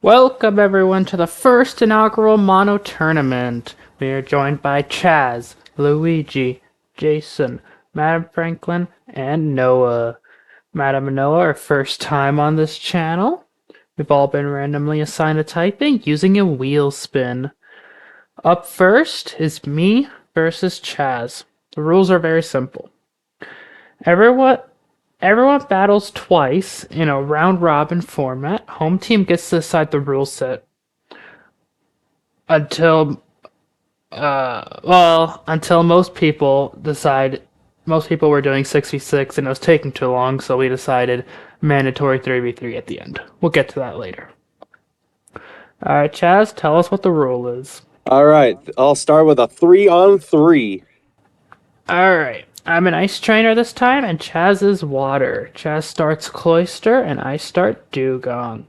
Welcome everyone to the first inaugural Mono Tournament. We are joined by Chaz, Luigi, Jason, Madam Franklin, and Noah. Madam and Noah are first time on this channel. We've all been randomly assigned a typing using a wheel spin. Up first is me versus Chaz. The rules are very simple. Everyone battles twice in a round-robin format. Home team gets to decide the rule set until until most people decide. Most people were doing 6v6 and it was taking too long, so we decided mandatory 3v3 at the end. We'll get to that later. Alright, Chaz, tell us what the rule is. Alright, I'll start with a 3-on-3. Alright, I'm an ice trainer this time, and Chaz is water. Chaz starts Cloyster, and I start Dewgong.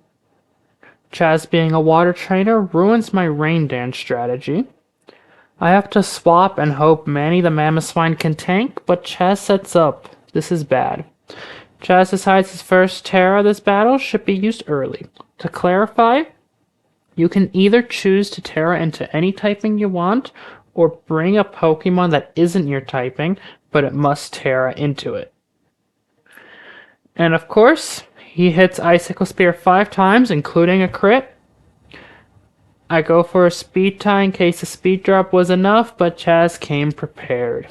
Chaz being a water trainer ruins my rain dance strategy. I have to swap and hope Manny the Mammothswine can tank, but Chaz sets up. This is bad. Chaz decides his first Terra this battle should be used early. To clarify, you can either choose to Terra into any typing you want, or bring a Pokemon that isn't your typing, but it must Terra into it. And of course, he hits Icicle Spear 5 times, including a crit. I go for a speed tie in case the speed drop was enough, but Chaz came prepared.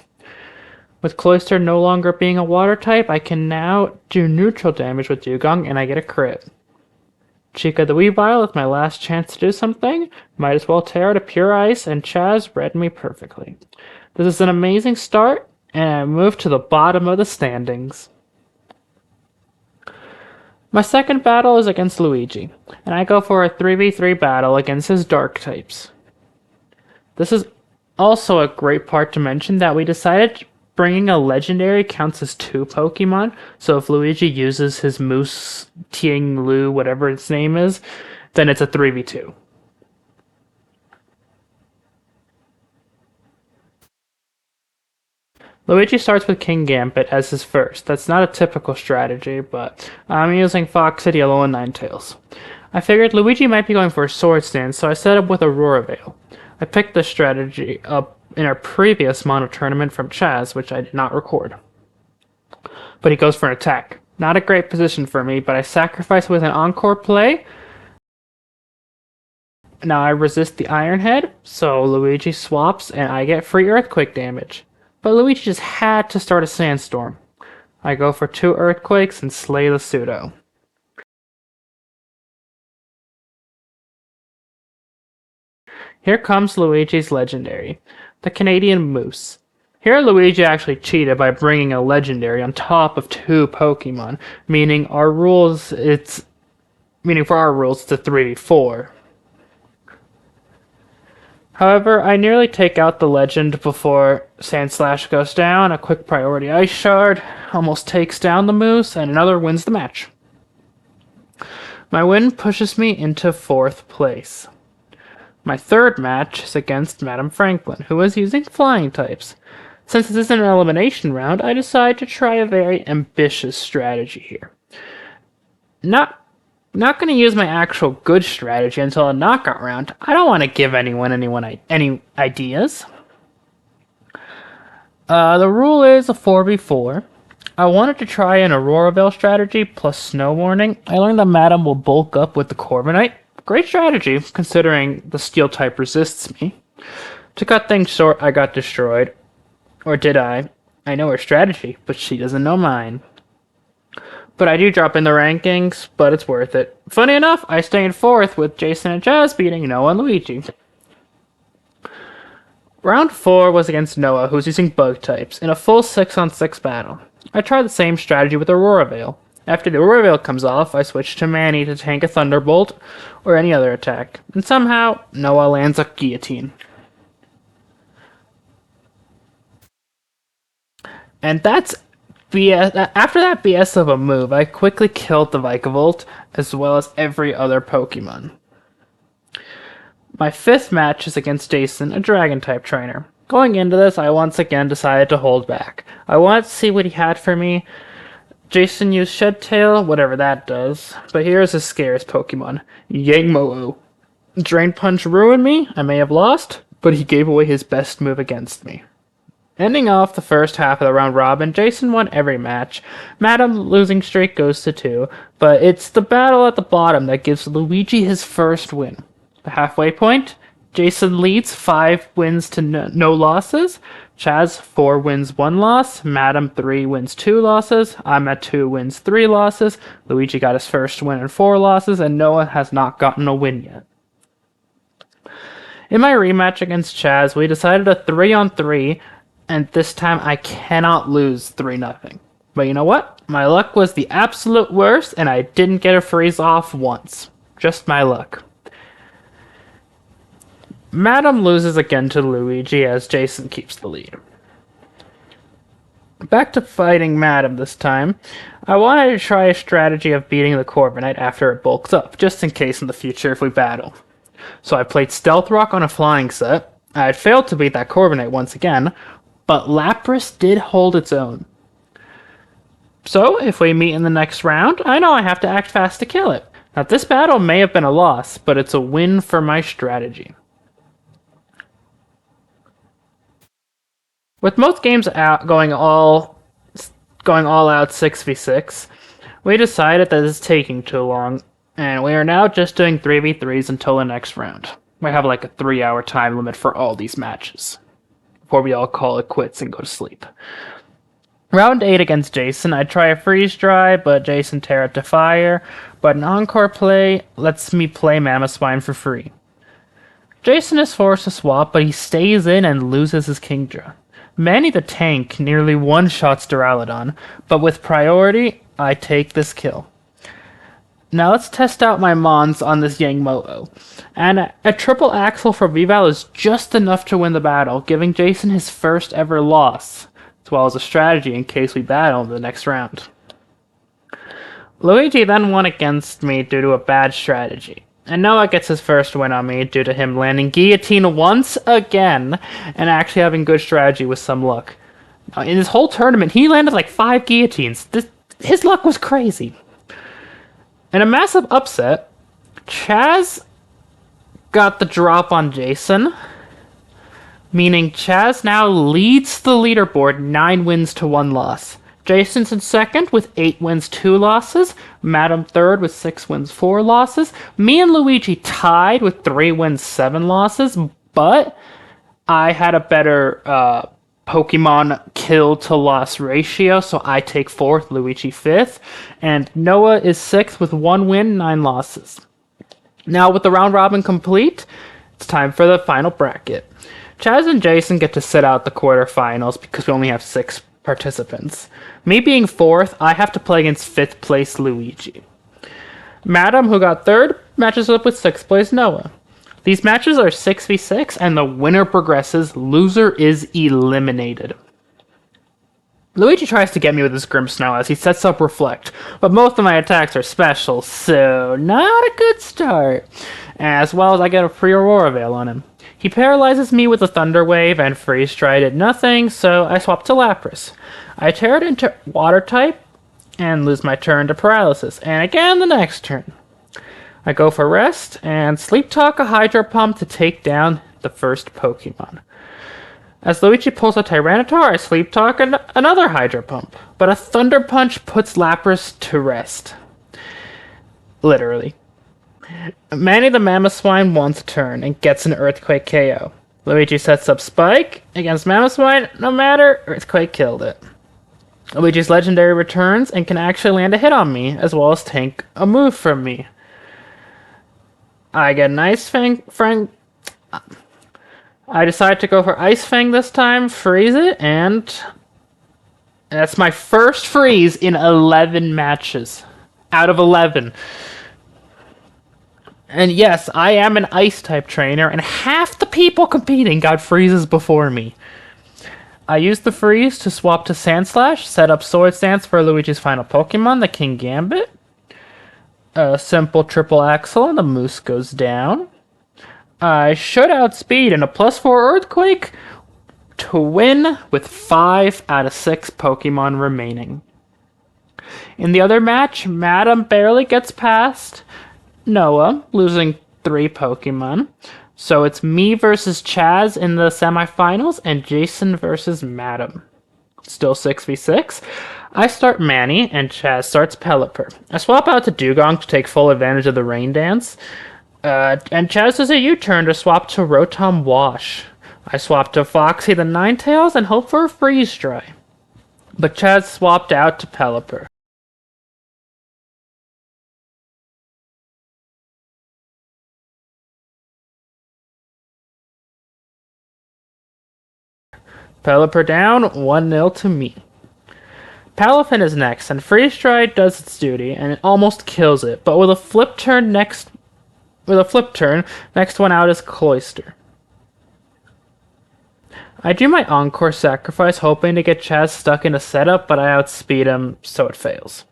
With Cloyster no longer being a water type, I can now do neutral damage with Dewgong, and I get a crit. Chica the Weavile is my last chance to do something. Might as well Terra to Pure Ice, and Chaz read me perfectly. This is an amazing start, and I move to the bottom of the standings. My second battle is against Luigi, and I go for a 3v3 battle against his dark types. This is also a great part to mention that we decided bringing a legendary counts as 2 Pokemon, so if Luigi uses his Moose, Ting Lu, whatever its name is, then it's a 3v2. Luigi starts with Kingambit as his first. That's not a typical strategy, but I'm using Fox Yellow and Ninetales. I figured Luigi might be going for a Swords Dance, so I set up with Aurora Veil. I picked this strategy up in our previous Mono Tournament from Chaz, which I did not record. But he goes for an attack. Not a great position for me, but I sacrifice with an Encore play. Now I resist the Iron Head, so Luigi swaps and I get free Earthquake damage. But Luigi just had to start a Sandstorm. I go for 2 Earthquakes and slay the Pseudo. Here comes Luigi's Legendary, the Canadian Moose. Here Luigi actually cheated by bringing a Legendary on top of 2 Pokemon, meaning for our rules it's a 3v4. However, I nearly take out the Legend before Sandslash goes down. A quick priority Ice Shard almost takes down the Moose, and another wins the match. My win pushes me into 4th place. My third match is against Madam Franklin, who is using flying types. Since this is an elimination round, I decide to try a very ambitious strategy here. Not going to use my actual good strategy until a knockout round. I don't want to give anyone any ideas. The rule is a 4v4. I wanted to try an Aurora Veil strategy plus Snow Warning. I learned that Madam will bulk up with the Corviknight. Great strategy, considering the Steel type resists me. To cut things short, I got destroyed. Or did I? I know her strategy, but she doesn't know mine. But I do drop in the rankings, but it's worth it. Funny enough, I stay in 4th with Jason and Chaz beating Noah and Luigi. Round 4 was against Noah, who's using bug types, in a full 6-on-6 battle. I tried the same strategy with Aurora Veil. After the Aurora Veil comes off, I switch to Manny to tank a Thunderbolt or any other attack. And somehow, Noah lands a Guillotine. And that's BS. After that BS of a move, I quickly killed the Vikavolt, as well as every other Pokemon. My 5th match is against Jason, a Dragon-type trainer. Going into this, I once again decided to hold back. I wanted to see what he had for me, Jason used Shed Tail, whatever that does. But here's his scariest Pokemon, Yangmo-O. Drain Punch ruined me, I may have lost, but he gave away his best move against me. Ending off the first half of the round robin, Jason won every match. Madam's losing streak goes to 2, but it's the battle at the bottom that gives Luigi his first win. The halfway point, Jason leads 5 wins to no losses. Chaz 4 wins 1 loss. Madam 3 wins 2 losses. I'm at 2 wins 3 losses. Luigi got his first win and 4 losses, and Noah has not gotten a win yet. In my rematch against Chaz, we decided a 3-on-3, and this time I cannot lose 3-0. But you know what? My luck was the absolute worst, and I didn't get a freeze off once. Just my luck. Madam loses again to Luigi as Jason keeps the lead. Back to fighting Madam this time. I wanted to try a strategy of beating the Corviknight after it bulks up, just in case in the future if we battle. So I played Stealth Rock on a flying set. I had failed to beat that Corviknight once again, but Lapras did hold its own. So if we meet in the next round, I know I have to act fast to kill it. Now this battle may have been a loss, but it's a win for my strategy. With most games going all out 6v6, we decided that it's taking too long, and we are now just doing 3v3s until the next round. We have like a 3-hour time limit for all these matches, before we all call it quits and go to sleep. Round 8 against Jason, I try a freeze dry, but Jason tear it to fire, but an encore play lets me play Mamoswine for free. Jason is forced to swap, but he stays in and loses his Kingdra. Manny the tank nearly one-shots Duraludon, but with priority, I take this kill. Now let's test out my Mons on this Yangmo-O. And a triple axle for Vival is just enough to win the battle, giving Jason his first ever loss, as well as a strategy in case we battle in the next round. Luigi then won against me due to a bad strategy. And Noah gets his first win on me due to him landing Guillotine once again, and actually having good strategy with some luck. Now, in this whole tournament, he landed like 5 Guillotines. His luck was crazy. In a massive upset, Chaz got the drop on Jason, meaning Chaz now leads the leaderboard 9 wins to 1 loss. Jason's in second with 8 wins, 2 losses. Madam third with 6 wins, 4 losses. Me and Luigi tied with 3 wins, 7 losses, but I had a better Pokemon kill to loss ratio, so I take 4th, Luigi 5th, and Noah is 6th with 1 win, 9 losses. Now with the round robin complete, it's time for the final bracket. Chaz and Jason get to sit out the quarterfinals because we only have 6 participants. Me being 4th, I have to play against 5th place Luigi. Madam, who got 3rd, matches up with 6th place Noah. These matches are 6v6, and the winner progresses. Loser is eliminated. Luigi tries to get me with his Grimmsnarl as he sets up Reflect, but most of my attacks are special, so not a good start. As well as I get a free Aurora Veil on him. He paralyzes me with a Thunder Wave, and Freeze Dry did nothing, so I swap to Lapras. I tear it into Water type, and lose my turn to Paralysis, and again the next turn. I go for Rest, and Sleep Talk a Hydro Pump to take down the first Pokemon. As Luigi pulls a Tyranitar, I Sleep Talk another Hydro Pump, but a Thunder Punch puts Lapras to rest. Literally. Manny the Mamoswine wants a turn and gets an Earthquake KO. Luigi sets up Spike against Mamoswine, no matter, Earthquake killed it. Luigi's Legendary returns and can actually land a hit on me, as well as tank a move from me. I get an Ice Fang. I decide to go for Ice Fang this time, freeze it, and that's my first freeze in 11 matches. Out of 11. And yes, I am an Ice-type trainer, and half the people competing got freezes before me. I used the freeze to swap to Sandslash, set up Swords Dance for Luigi's final Pokemon, the Kingambit. A simple triple axle and the moose goes down. I should outspeed and a +4 Earthquake to win with 5 out of 6 Pokemon remaining. In the other match, Madam barely gets past Noah, losing 3 Pokemon. So it's me versus Chaz in the semifinals and Jason versus Madam. Still 6v6. I start Manny and Chaz starts Pelipper. I swap out to Dugong to take full advantage of the Rain Dance. And Chaz does a U-turn to swap to Rotom Wash. I swap to Foxy the Ninetales and hope for a Freeze Dry. But Chaz swapped out to Pelipper. Pelipper down, 1-0 to me. Palafin is next, and Freeze Dry does its duty, and it almost kills it, but with a flip turn, next one out is Cloyster. I do my Encore Sacrifice, hoping to get Chaz stuck in a setup, but I outspeed him, so it fails.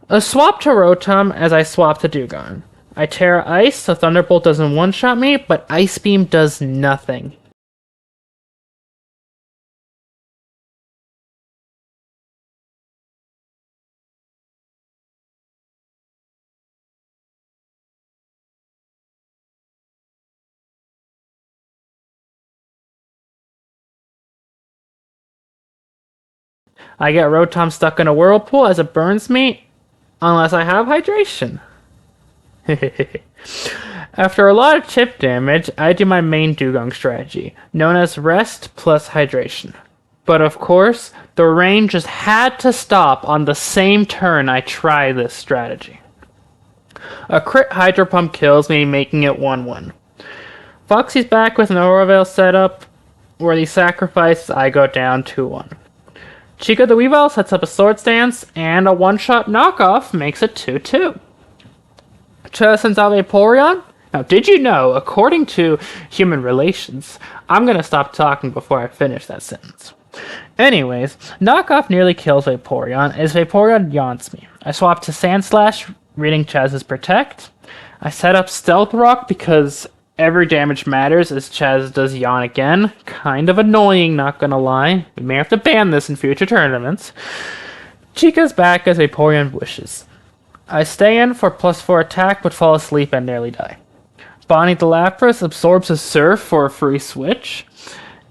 A swap to Rotom as I swap to Dugong. I Terra Ice, so Thunderbolt doesn't one-shot me, but Ice Beam does nothing. I get Rotom stuck in a Whirlpool as it burns me, unless I have Hydration. After a lot of chip damage, I do my main Dugong strategy, known as Rest plus Hydration. But of course, the rain just had to stop on the same turn I try this strategy. A crit Hydro Pump kills me, making it 1-1. Foxy's back with an Orovale setup, where he sacrifices, I go down 2-1. Chica the Weavile sets up a Swords Dance, and a one-shot knockoff makes it 2-2. Chaz sends out Vaporeon. Now, did you know, according to Human Relations, I'm gonna stop talking before I finish that sentence. Anyways, knockoff nearly kills Vaporeon as Vaporeon yawns me. I swap to Sandslash, reading Chaz's Protect. I set up Stealth Rock because every damage matters as Chaz does yawn again. Kind of annoying, not gonna lie. We may have to ban this in future tournaments. Chica's back as Vaporeon wishes. I stay in for +4 attack but fall asleep and nearly die. Bonnie the Lapras absorbs a Surf for a free switch.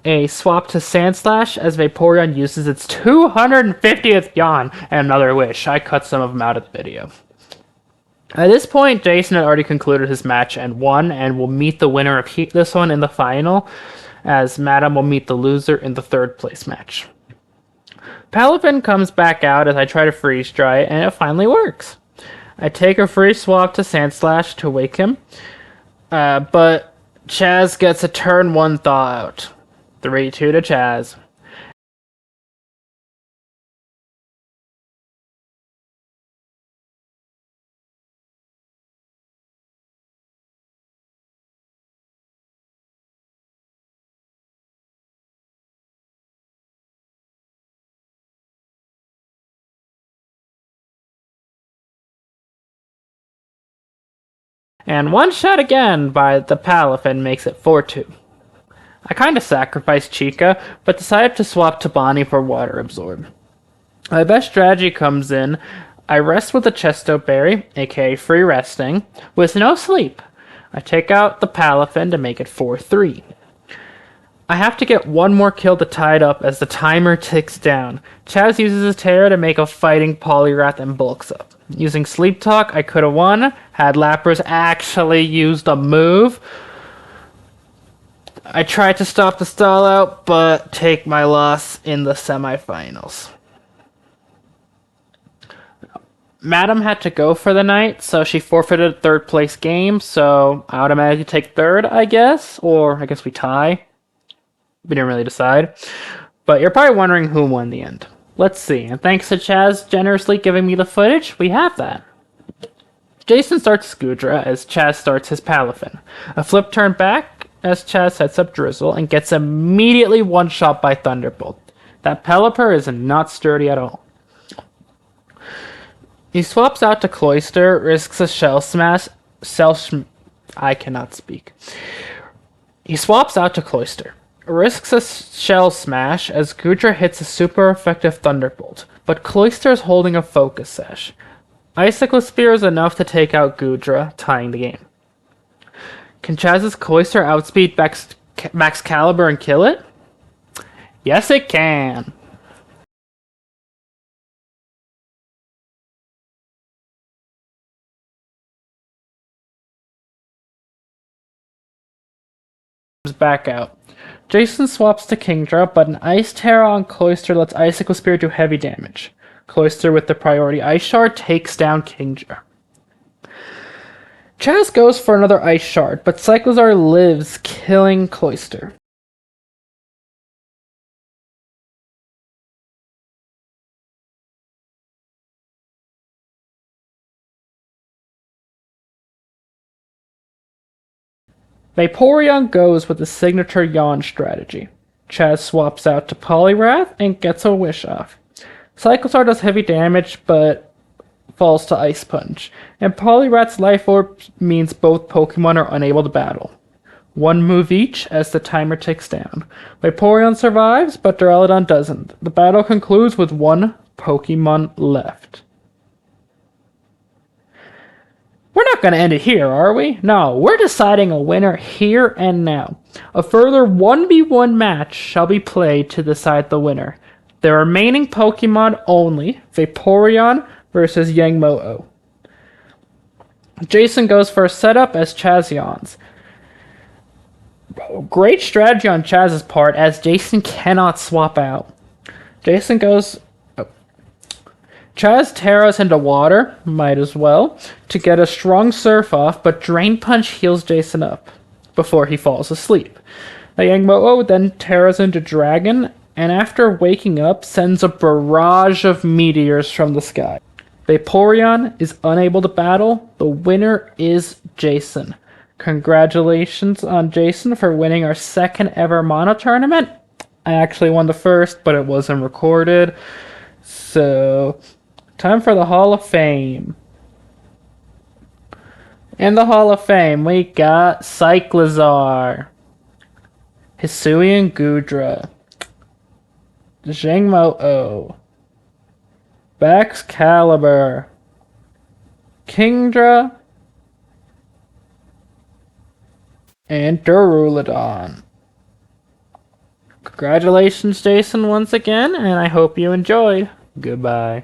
A swap to Sandslash as Vaporeon uses its 250th yawn and another wish. I cut some of them out of the video. At this point, Jason had already concluded his match and won, and will meet the winner of this one in the final, as Madam will meet the loser in the 3rd place match. Palafin comes back out as I try to Freeze Dry, and it finally works. I take a free swap to Sandslash to wake him, but Chaz gets a turn 1 thaw out. 3-2 to Chaz. And one shot again by the Palafin makes it 4-2. I kinda sacrificed Chica, but decided to swap to Bonnie for Water Absorb. My best strategy comes in. I rest with a Chesto Berry, aka free resting, with no sleep. I take out the Palafin to make it 4-3. I have to get one more kill to tie it up as the timer ticks down. Chaz uses his Terra to make a fighting Poliwrath and bulks up. Using Sleep Talk, I could have won, had Lapras actually used a move. I tried to stop the stall out, but take my loss in the semifinals. Madam had to go for the night, so she forfeited a 3rd place game, so I automatically take 3rd, I guess, or I guess we tie. We didn't really decide. But you're probably wondering who won the end. Let's see, and thanks to Chaz generously giving me the footage, we have that. Jason starts Scudra as Chaz starts his Palafin. A flip turn back as Chaz sets up Drizzle and gets immediately one-shot by Thunderbolt. That Pelipper is not sturdy at all. He swaps out to Cloyster, risks a Shell Smash. I cannot speak. He swaps out to Cloyster. risks a shell smash as Gudra hits a super effective Thunderbolt, but Cloyster is holding a Focus Sash. Icicle Spear is enough to take out Gudra, tying the game. Can Chaz's Cloyster outspeed Max Caliber and kill it? Yes, it can. Back out. Jason swaps to Kingdra, but an Ice Terror on Cloyster lets Icicle Spear do heavy damage. Cloyster with the priority Ice Shard takes down Kingdra. Chaz goes for another Ice Shard, but Cyclozar lives, killing Cloyster. Vaporeon goes with the signature Yawn strategy. Chaz swaps out to Poliwrath and gets a Wish off. Cyclozar does heavy damage, but falls to Ice Punch, and Poliwrath's Life Orb means both Pokemon are unable to battle. One move each as the timer ticks down. Vaporeon survives, but Duraludon doesn't. The battle concludes with one Pokemon left. We're not going to end it here, are we? No, we're deciding a winner here and now. A further 1v1 match shall be played to decide the winner. The remaining Pokemon only, Vaporeon versus Yangmo-O. Jason goes for a setup as Chaz yawns. Great strategy on Chaz's part, as Jason cannot swap out. Jason goes... Chaz Terras into water, might as well, to get a strong Surf off, but Drain Punch heals Jason up before he falls asleep. Yangmo-O then Terras into Dragon, and after waking up, sends a barrage of meteors from the sky. Vaporeon is unable to battle. The winner is Jason. Congratulations on Jason for winning our second ever Mono Tournament. I actually won the first, but it wasn't recorded. So... time for the Hall of Fame. In the Hall of Fame, we got Cyclozar, Hisuian Gudra, Yangmo-O, Baxcalibur, Kingdra, and Duraludon. Congratulations, Jason, once again, and I hope you enjoyed. Goodbye.